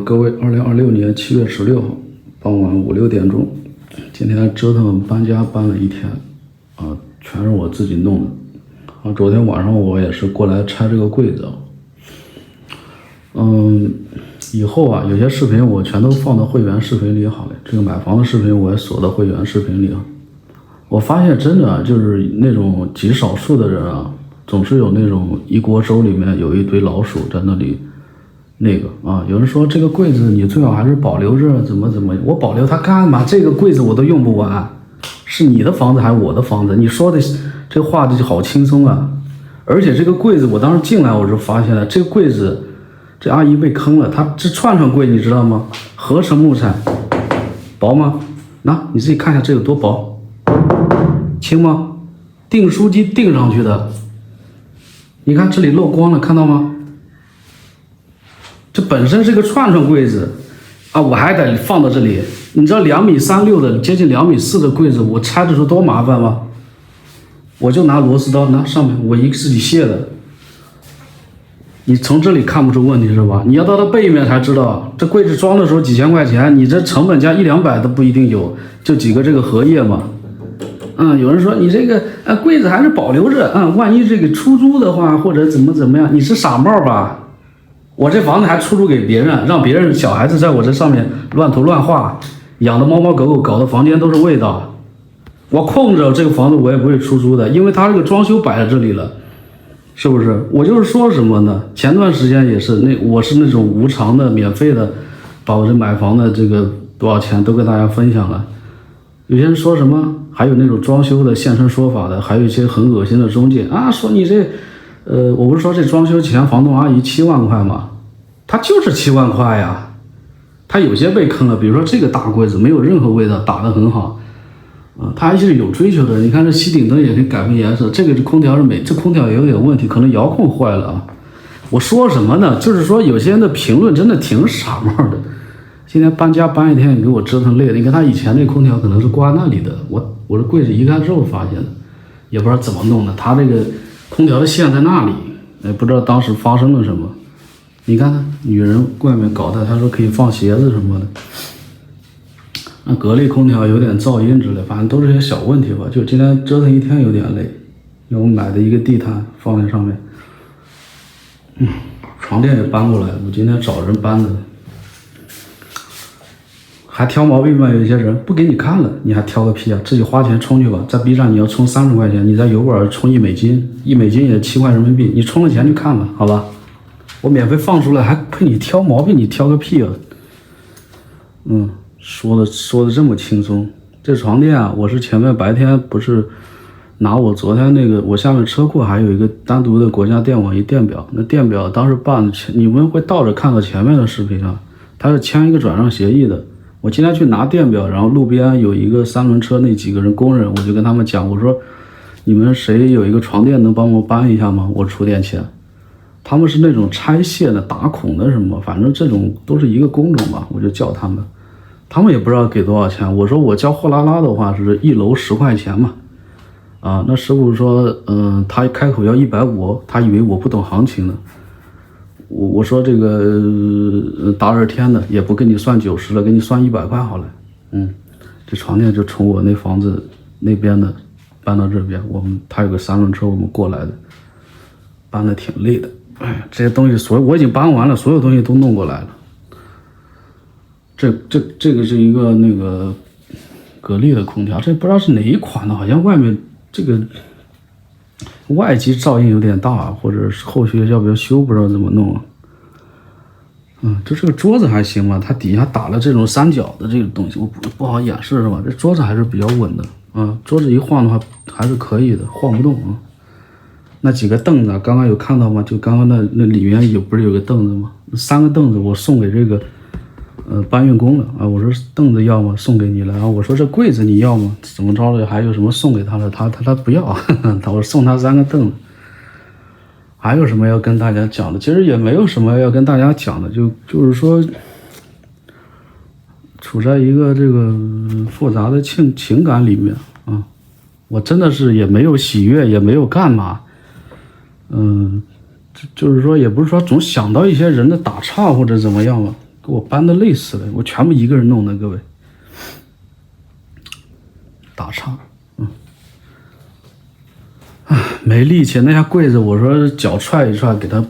各位，2026年7月16号傍晚5、6点钟，今天折腾搬家搬了一天，全是我自己弄的。昨天晚上我也是过来拆这个柜子。以后有些视频我全都放到会员视频里好了。这个买房的视频我也锁到会员视频里。我发现真的就是那种极少数的人总是有那种一锅粥里面有一堆老鼠在那里。有人说这个柜子你最好还是保留着，怎么，我保留它干嘛？这个柜子我都用不完，是你的房子还是我的房子？你说的这话就好轻松啊！而且这个柜子我当时进来我就发现了，这个柜子这阿姨被坑了，她这串柜你知道吗？合成木材，薄吗？你自己看一下这有多薄，轻吗？订书机订上去的，你看这里漏光了，看到吗？这本身是个串柜子我还得放到这里。你知道2.36米的接近2.4米的柜子我拆的时候多麻烦吗？我就拿螺丝刀上面我自己卸的。你从这里看不出问题是吧？你要到它背面才知道，这柜子装的时候几千块钱，你这成本价100-200都不一定有，就几个这个荷叶嘛。有人说你这个柜子还是保留着万一这个出租的话或者怎么样，你是傻帽吧？我这房子还出租给别人，让别人小孩子在我这上面乱涂乱画，养的猫猫狗狗，搞得房间都是味道。我控制这个房子我也不会出租的，因为它这个装修摆在这里了，是不是？我就是说什么呢？前段时间也是我是那种无偿的免费的把我这买房的这个多少钱都跟大家分享了。有些人说什么还有那种装修的现身说法的，还有一些很恶心的中介说你这我不是说这装修钱房东阿姨7万块吗？他就是7万块呀。他有些被坑了，比如说这个大柜子没有任何味道，打得很好他还是有追求的。你看这吸顶灯也可以改变颜色，这个空调是这空调也有点问题，可能遥控坏了我说什么呢？就是说有些人的评论真的挺傻帽的。今天搬家搬一天，你给我折腾累了。你看他以前那空调可能是挂那里的，我这柜子移开之后发现的，也不知道怎么弄的。他这个空调的线在那里，不知道当时发生了什么。你看看女人外面搞的，她说可以放鞋子什么的。格力空调有点噪音之类，反正都是些小问题吧。就今天折腾一天有点累，因为我买的一个地毯放在上面。床垫也搬过来，我今天找人搬的。还挑毛病吗？有一些人不给你看了，你还挑个屁啊！自己花钱充去吧，在 B 站你要充30块钱，你在油管充1美金，1美金也7块人民币，你充了钱去看吧，好吧？我免费放出来，还陪你挑毛病，你挑个屁啊！说的这么轻松。这床垫我是前面白天不是拿我昨天那个，我下面车库还有一个单独的国家电网一电表，那电表当时办，你们会倒着看到前面的视频它是签一个转让协议的。我今天去拿电表，然后路边有一个3轮车，那几个人工人，我就跟他们讲，我说你们谁有一个床垫能帮我搬一下吗？我出点钱。他们是那种拆卸的、打孔的什么，反正这种都是一个工种吧，我就叫他们，他们也不知道给多少钱。我说我叫货拉拉的话是1楼10块钱嘛，那师傅说，他开口要150，他以为我不懂行情呢。我说这个大热天的也不给你算90了，给你算100块好了。这床垫就从我那房子那边的搬到这边，他有个3轮车我们过来的，搬的挺累的。这些东西我已经搬完了，所有东西都弄过来了。这个是一个那个格力的空调，这不知道是哪一款的，好像外面这个外机噪音有点大，或者是后续要不要修，不知道怎么弄这个桌子还行吧，它底下打了这种3角的这个东西，我不好演示是吧？这桌子还是比较稳的桌子一晃的话还是可以的，晃不动那几个凳子刚刚有看到吗？就刚刚那里面不是有个凳子吗？3个凳子我送给这个搬运工了我说凳子要吗？送给你了我说这柜子你要吗？怎么着了？还有什么送给他了？他不要我送他3个凳子。还有什么要跟大家讲的？其实也没有什么要跟大家讲的，就是说处在一个这个复杂的情感里面我真的是也没有喜悦，也没有干嘛就是说也不是说总想到一些人的打岔或者怎么样吧给我搬的累死了，我全部一个人弄的，各位。打岔，没力气，那下柜子我说脚踹一踹，给他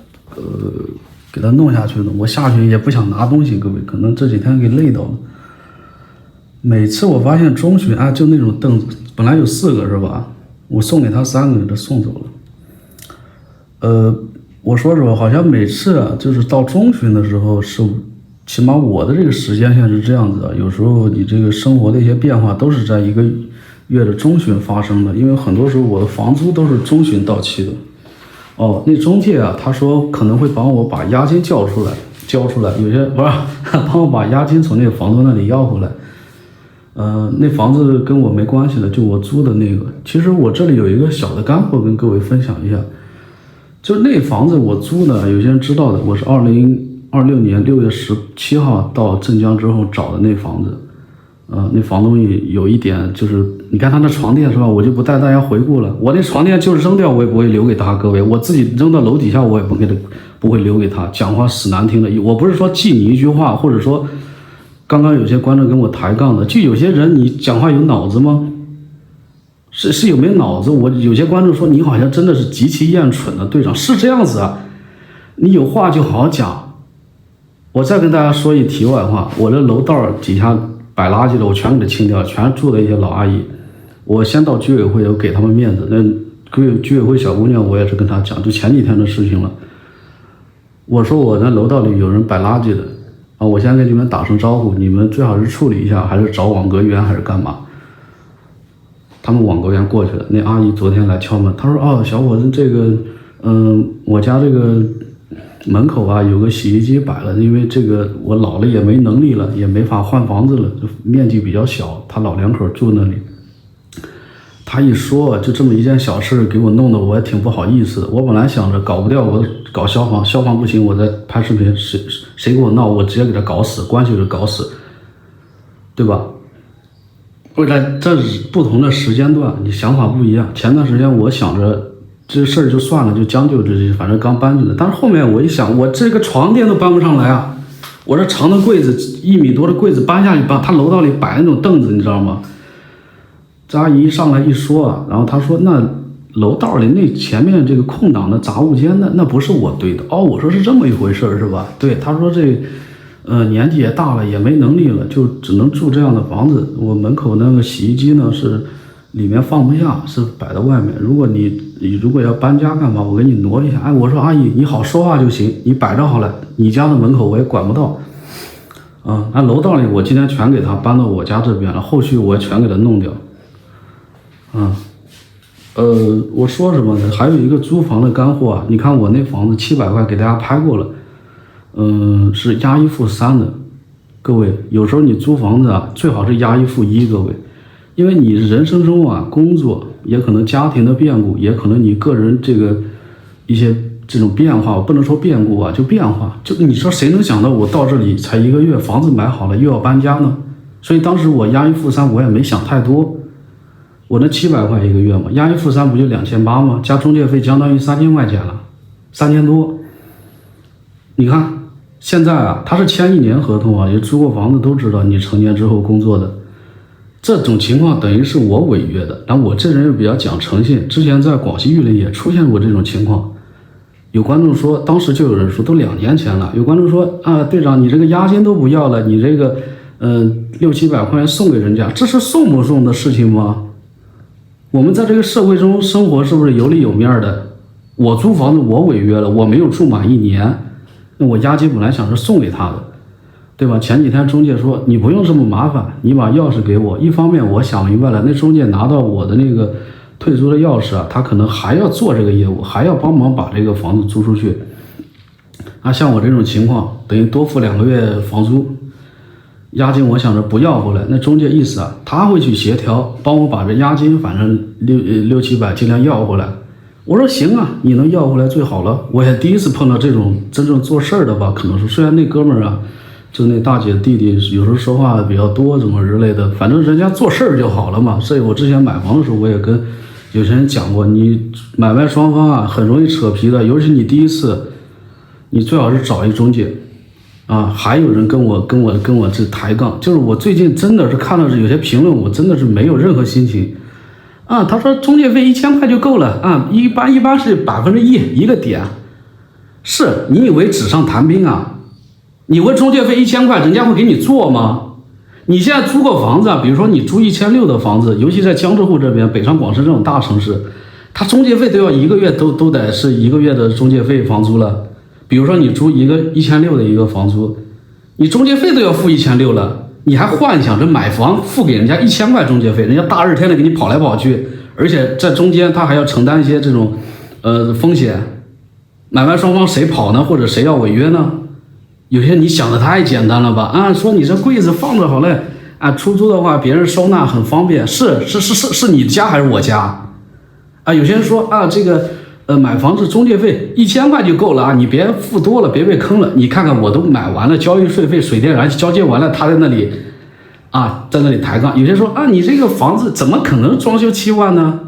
弄下去了。我下去也不想拿东西，各位，可能这几天给累到了。每次我发现中旬啊，就那种凳子，本来有4个是吧？我送给他3个，给他送走了。我说实话，好像每次啊，就是到中旬的时候是。起码我的这个时间线是这样子的，有时候你这个生活的一些变化都是在一个月的中旬发生的，因为很多时候我的房租都是中旬到期的。那中介啊，他说可能会帮我把押金交出来，有些不是帮我把押金从那个房东那里要回来。那房子跟我没关系的，就我租的那个。其实我这里有一个小的干货跟各位分享一下，就那房子我租的，有些人知道的，我是2026年6月17号到镇江之后找的那房子。那房东有一点就是，你看他那床垫是吧？我就不带大家回顾了。我那床垫就是扔掉，我也不会留给他，各位。我自己扔到楼底下，我也不会留给他。讲话死难听的，我不是说记你一句话，或者说刚刚有些观众跟我抬杠的，就有些人你讲话有脑子吗？是有没有脑子？我有些观众说你好像真的是极其厌蠢的队长，是这样子啊？你有话就好好讲。我再跟大家说一题外话，我这楼道底下摆垃圾的，我全给它清掉，全住的一些老阿姨。我先到居委会，我给他们面子。那居委会小姑娘，我也是跟她讲，就前几天的事情了。我说我在楼道里有人摆垃圾的啊，我先跟你们打声招呼，你们最好是处理一下，还是找网格员，还是干嘛？他们网格员过去了，那阿姨昨天来敲门，她说：“哦，小伙子，这个，我家这个门口啊有个洗衣机摆了，因为这个我老了也没能力了，也没法换房子了，就面积比较小，他老两口住那里。”他一说就这么一件小事给我弄得我也挺不好意思的。我本来想着搞不掉我搞消防不行，我再拍视频，谁给我闹我直接给他搞死，关系就搞死，对吧？未来这不同的时间段你想法不一样。前段时间我想着这事儿就算了，就将就这反正刚搬进来，但是后面我一想，我这个床垫都搬不上来啊，我这长的柜子1米多的柜子搬下去，他楼道里摆那种凳子你知道吗？这阿姨一上来一说啊，然后她说那楼道里那前面这个空档的杂物间那不是我堆的哦。我说是这么一回事是吧？对，她说这年纪也大了，也没能力了，就只能住这样的房子。我门口那个洗衣机呢是里面放不下，是摆在外面。如果你要搬家干嘛，我给你挪一下。哎，我说阿姨你好说话就行，你摆着好了，你家的门口我也管不到。那楼道里我今天全给他搬到我家这边了，后续我全给他弄掉。我说什么呢？还有一个租房的干货啊！你看我那房子700块给大家拍过了，是押1付3的。各位，有时候你租房子啊，最好是押1付1，各位，因为你人生中啊，工作也可能家庭的变故，也可能你个人这个一些这种变化，我不能说变故啊，就变化。就你说谁能想到我到这里才1个月，房子买好了又要搬家呢？所以当时我押1付3，我也没想太多。我那700块1个月嘛，押1付3不就2800吗？加中介费相当于3000块钱了，3000多。你看现在啊，他是签1年合同啊，也租过房子都知道，你成年之后工作的这种情况等于是我违约的。然后我这人又比较讲诚信，之前在广西玉林也出现过这种情况。有观众说，当时就有人说都2年前了，有观众说啊，队长你这个押金都不要了，你这个600-700块钱送给人家，这是送不送的事情吗？我们在这个社会中生活是不是有理有面的？我租房子我违约了，我没有住满1年，那我押金本来想是送给他的，对吧？前几天中介说你不用这么麻烦，你把钥匙给我。一方面我想明白了，那中介拿到我的那个退租的钥匙啊，他可能还要做这个业务，还要帮忙把这个房子租出去。像我这种情况，等于多付2个月房租。押金我想着不要回来，那中介意思啊，他会去协调，帮我把这押金反正600-700尽量要回来。我说行啊，你能要回来最好了。我也第一次碰到这种真正做事的吧，可能是虽然那哥们儿啊，就那大姐弟弟有时候说话比较多怎么之类的，反正人家做事就好了嘛。所以我之前买房的时候，我也跟有些人讲过，你买卖双方啊很容易扯皮的，尤其你第一次，你最好是找一中介。啊，还有人跟我这抬杠，就是我最近真的是看到有些评论，我真的是没有任何心情啊。他说中介费1000块就够了啊，一般是1%一个点，是你以为纸上谈兵啊？你问中介费1000块，人家会给你做吗？你现在租个房子啊，比如说你租1600的房子，尤其在江浙沪这边、北上广深这种大城市，它中介费都要1个月都得是1个月的中介费房租了。比如说你租一个1600的一个房租，你中介费都要付1600了，你还幻想着买房付给人家1000块中介费，人家大热天的给你跑来跑去，而且在中间他还要承担一些这种风险，买卖双方谁跑呢，或者谁要违约呢？有些你想的太简单了吧？啊，说你这柜子放着好嘞，啊，出租的话别人收纳很方便，是你家还是我家？啊，有些人说啊，这个买房子中介费1000块就够了啊，你别付多了，别被坑了。你看看我都买完了，交易税费、水电燃气交接完了，他在那里抬杠。有些人说啊，你这个房子怎么可能装修7万呢？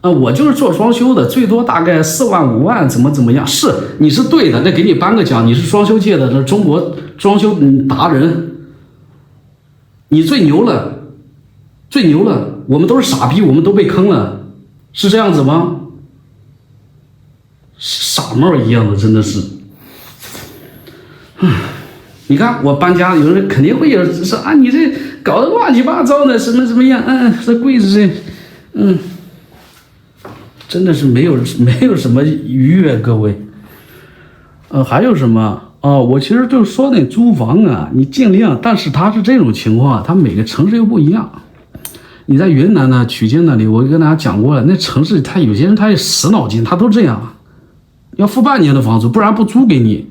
我就是做装修的，最多大概4万5万，怎么样？是你是对的，那给你颁个奖，你是装修界的这中国装修达人，你最牛了，我们都是傻逼，我们都被坑了，是这样子吗？傻帽一样的，真的是。你看我搬家，有人肯定会有人说啊，你这搞得乱七八糟的，什么样？这柜子这，真的是没有什么愉悦，各位。还有什么？我其实就说那租房啊，你尽量，但是它是这种情况，它每个城市又不一样。你在云南呢，曲靖那里，我跟大家讲过了，那城市他有些人他也死脑筋，他都这样，要付半年的房租，不然不租给你。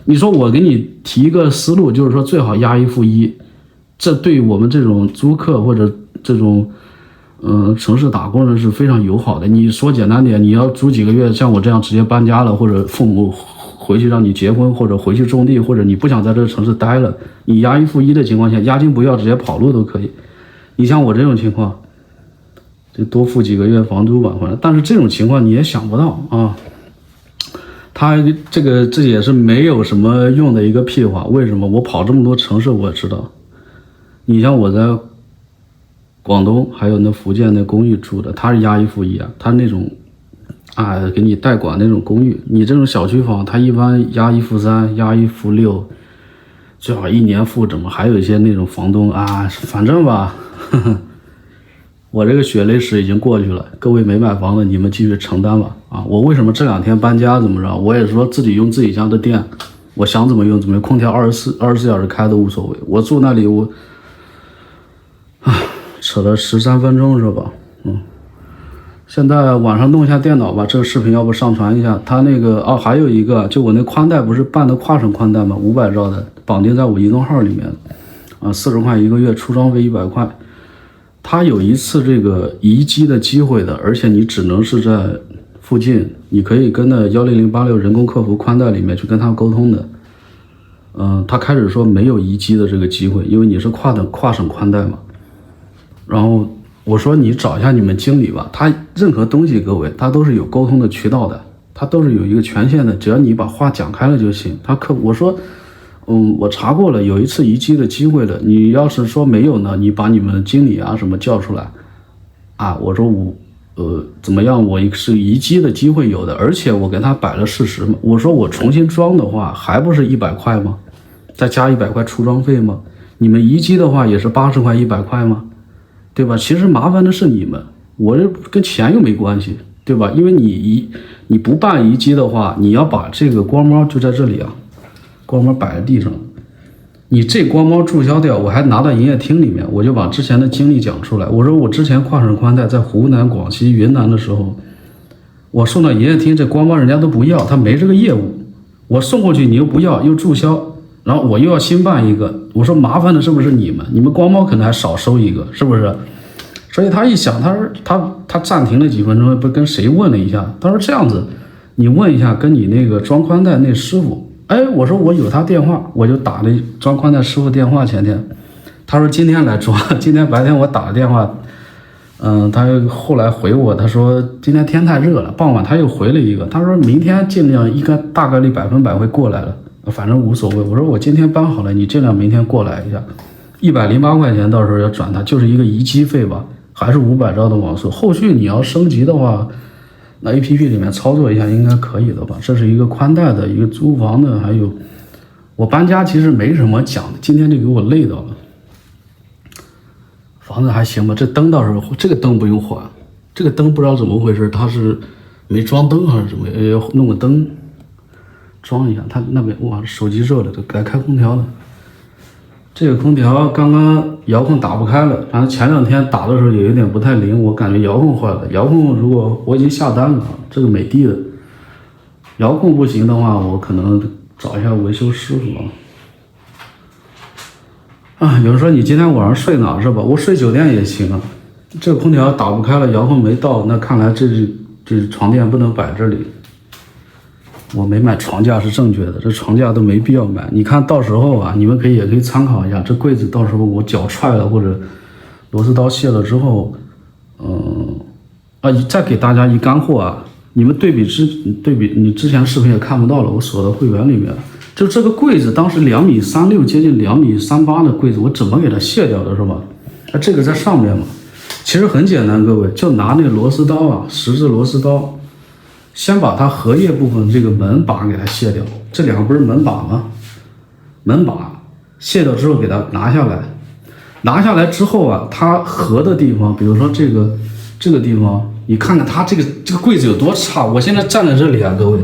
你说我给你提一个思路，就是说最好押1付1，这对我们这种租客或者这种城市打工人是非常友好的。你说简单点，你要租几个月，像我这样直接搬家了，或者父母回去让你结婚，或者回去种地，或者你不想在这个城市待了，你押1付1的情况下，押金不要，直接跑路都可以。你像我这种情况，就多付几个月房租挽回来。但是这种情况你也想不到啊，他这也是没有什么用的一个屁话。为什么？我跑这么多城市，我知道。你像我在广东还有那福建那公寓住的，他是押1付1啊，他那种给你代管那种公寓，你这种小区房他一般押1付3，押1付6，最好1年付怎么？还有一些那种房东反正吧，我这个血泪史已经过去了，各位没买房的你们继续承担吧。我为什么这2天搬家怎么着？我也说自己用自己家的电，我想怎么用怎么用，空调24小时开都无所谓。我住那里扯了13分钟是吧？现在晚上弄一下电脑吧，这个视频要不上传一下。他那个还有一个，就我那宽带不是办的跨省宽带吗？500兆的，绑定在我移动号里面，40块1个月，出装费100块。他有一次这个移机的机会的，而且你只能是在附近，你可以跟那10086人工客服宽带里面去跟他沟通的。他开始说没有移机的这个机会，因为你是跨省宽带嘛。然后我说你找一下你们经理吧，他任何东西各位他都是有沟通的渠道的，他都是有一个权限的，只要你把话讲开了就行。我说我查过了，有一次移机的机会了，你要是说没有呢，你把你们经理什么叫出来我说怎么样，我是移机的机会有的，而且我给他摆了事实嘛，我说我重新装的话还不是100块吗？再加100块出装费吗？你们移机的话也是80块100块吗？对吧？其实麻烦的是你们，我这跟钱又没关系，对吧？因为你不办移机的话，你要把这个光猫就在这里光猫摆在地上，你这光猫注销掉，我还拿到营业厅里面，我就把之前的经历讲出来。我说我之前跨省宽带在湖南、广西、云南的时候，我送到营业厅，这光猫人家都不要，他没这个业务，我送过去你又不要，又注销，然后我又要新办一个。我说麻烦的是不是你们光猫可能还少收一个，是不是？所以他一想，他暂停了几分钟，不跟谁问了一下，他说这样子，你问一下跟你那个装宽带那师傅。我说我有他电话，我就打了装宽带师傅电话。前天他说今天来装，今天白天我打了电话，他后来回我，他说今天天太热了，傍晚他又回了一个，他说明天尽量应该大概率100%会过来了。反正无所谓。我说我今天搬好了，你尽量明天过来一下，108块钱到时候要转他，就是一个移机费吧，还是500兆的网速。后续你要升级的话，那 APP 里面操作一下应该可以的吧？这是一个宽带的，一个租房的，还有我搬家其实没什么讲的，今天就给我累到了。房子还行吧，这灯倒是，这个灯不用换，这个灯不知道怎么回事，它是没装灯还是怎么，弄个灯装一下。他那边哇，手机热了，都该开空调了。这个空调刚刚遥控打不开了，反正前2天打的时候也有点不太灵，我感觉遥控坏了。遥控如果我已经下单了，这个美的的，遥控不行的话，我可能找一下维修师傅啊。有人说你今天晚上睡哪是吧？我睡酒店也行啊。这个空调打不开了，遥控没到，那看来这床垫不能摆这里。我没买床架是正确的，这床架都没必要买。你看到时候啊，你们也可以参考一下，这柜子到时候我脚踹了或者螺丝刀卸了之后，再给大家一干货啊，你们对比你之前视频也看不到了，我锁到会员里面了。就这个柜子当时2.36米接近2.38米的柜子，我怎么给它卸掉的是吧？这个在上面嘛，其实很简单，各位就拿那个螺丝刀啊，十字螺丝刀。先把它荷叶部分这个门把给它卸掉，这两个不是门把吗？门把卸掉之后给它拿下来，拿下来之后啊，它合的地方，比如说这个地方，你看看它这个柜子有多差。我现在站在这里啊，各位，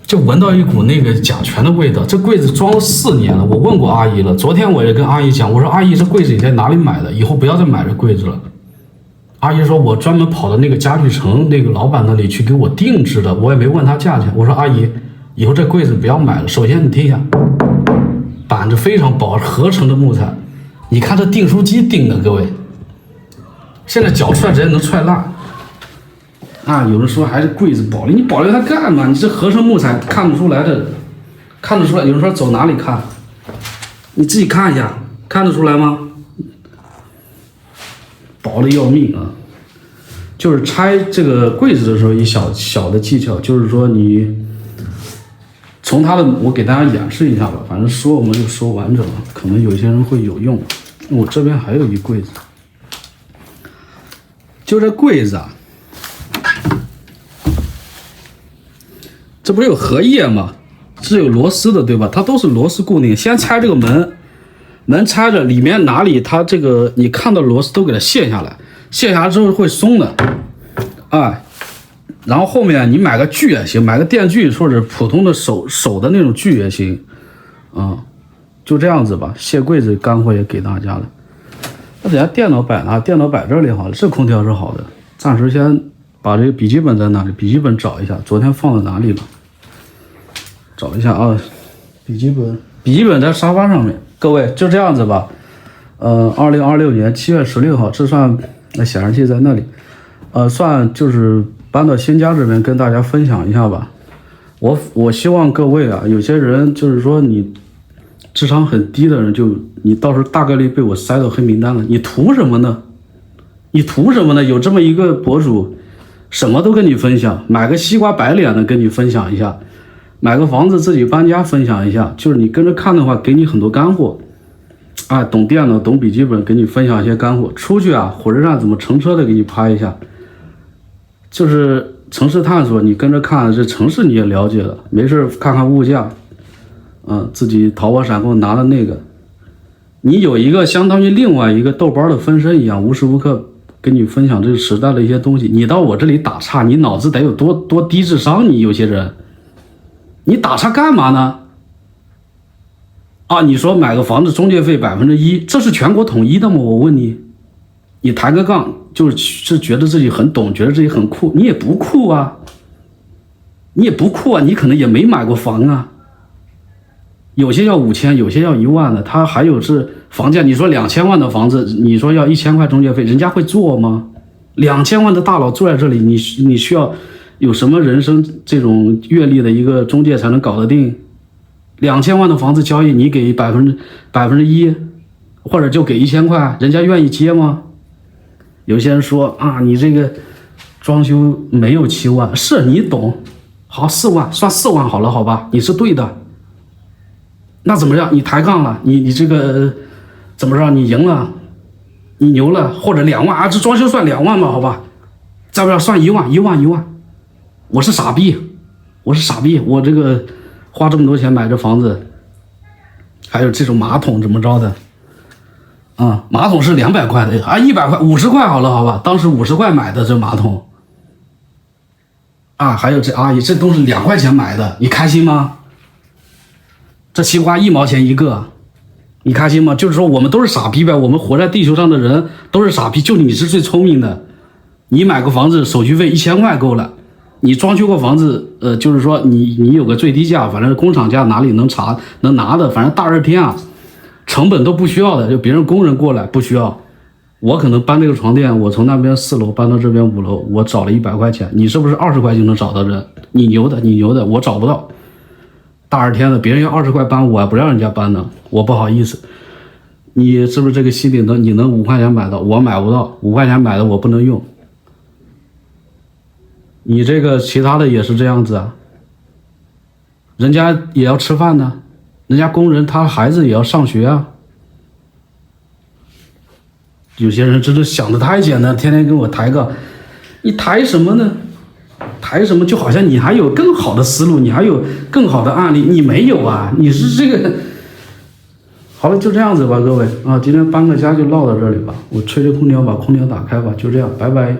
就闻到一股那个甲醛的味道。这柜子装了4年了，我问过阿姨了，昨天我也跟阿姨讲，我说阿姨这柜子你在哪里买的？以后不要再买这柜子了。阿姨说我专门跑到那个家具城那个老板那里去给我定制的，我也没问他价钱。我说阿姨，以后这柜子不要买了。首先你听一下，板子非常薄，合成的木材，你看这订书机订的，各位，现在脚踹直接能踹烂啊！有人说还是柜子保留，你保留它干嘛？你这合成木材看得出来的，看得出来。有人说走哪里看？你自己看一下，看得出来吗？薄的要命啊！就是拆这个柜子的时候，一小的技巧，就是说你从它的，我给大家演示一下吧。反正说我们就说完整了，可能有些人会有用。我这边还有一柜子，就这柜子啊，这不是有荷叶吗？是有螺丝的，对吧？它都是螺丝固定。先拆这个门拆着，里面哪里它这个你看到螺丝都给它卸下来，卸下来之后会松的，哎，然后后面你买个锯也行，买个电锯或者普通的手的那种锯也行，啊，就这样子吧。卸柜子干货也给大家了。那等下电脑摆哪？电脑摆这里好了，这空调是好的。暂时先把这个笔记本在哪里？笔记本找一下，昨天放在哪里了？找一下啊，笔记本在沙发上面。各位就这样子吧，2026年7月16号，这算显示器在那里，算就是搬到新家这边跟大家分享一下吧。我希望各位啊，有些人就是说你智商很低的人，就你到时候大概率被我塞到黑名单了。你图什么呢？有这么一个博主，什么都跟你分享，买个西瓜白脸的跟你分享一下。买个房子自己搬家分享一下，就是你跟着看的话，给你很多干货，啊，懂电脑懂笔记本，给你分享一些干货。出去啊，火车站怎么乘车的给你拍一下，就是城市探索，你跟着看，这城市你也了解了，没事看看物价，自己淘宝闪购拿的那个，你有一个相当于另外一个豆包的分身一样，无时无刻跟你分享这个时代的一些东西。你到我这里打岔，你脑子得有多低智商？你有些人。你打岔干嘛呢？啊，你说买个房子中介费1%，这是全国统一的吗？我问你，你抬个杠就是觉得自己很懂，觉得自己很酷，你也不酷啊，你可能也没买过房啊。有些要5000，有些要1万的，他还有是房价，你说2000万的房子，你说要1000块中介费，人家会做吗？2000万的大佬坐在这里，你需要有什么人生这种阅历的一个中介才能搞得定？2000万的房子交易，你给1%，或者就给1000块，人家愿意接吗？有些人说啊，你这个装修没有7万，是你懂，好4万，算4万好了，好吧，你是对的，那怎么样？你抬杠了，你这个怎么着？你赢了，你牛了，或者2万啊，这装修算2万嘛？好吧，再不要算1万，1万1万，我是傻逼，我这个花这么多钱买这房子，还有这种马桶怎么着的？啊，马桶是200块的啊，100块，50块好了，好吧，当时50块买的这马桶，啊，还有这阿姨，这都是2块钱买的，你开心吗？这西瓜1毛钱一个，你开心吗？就是说我们都是傻逼呗，我们活在地球上的人都是傻逼，就你是最聪明的，你买个房子手续费1000块够了，你装修个房子，就是说你有个最低价，反正工厂价哪里能拿的，反正大热天啊。成本都不需要的，就别人工人过来不需要，我可能搬这个床垫，我从那边4楼搬到这边5楼，我找了100块钱，你是不是20块就能找到人？你牛的，我找不到。大热天的，别人要20块搬，我还不让人家搬呢，我不好意思。你是不是这个心里能你能5块钱买到，我买不到，5块钱买的我不能用。你这个其他的也是这样子啊，人家也要吃饭呢。人家工人他孩子也要上学啊，有些人真的想的太简单，天天跟我抬杠，你抬什么呢？抬什么？就好像你还有更好的思路，你还有更好的案例，你没有啊？你是这个。好了，就这样子吧，各位啊，今天搬个家就唠到这里吧，我吹着空调把空调打开吧，就这样，拜拜。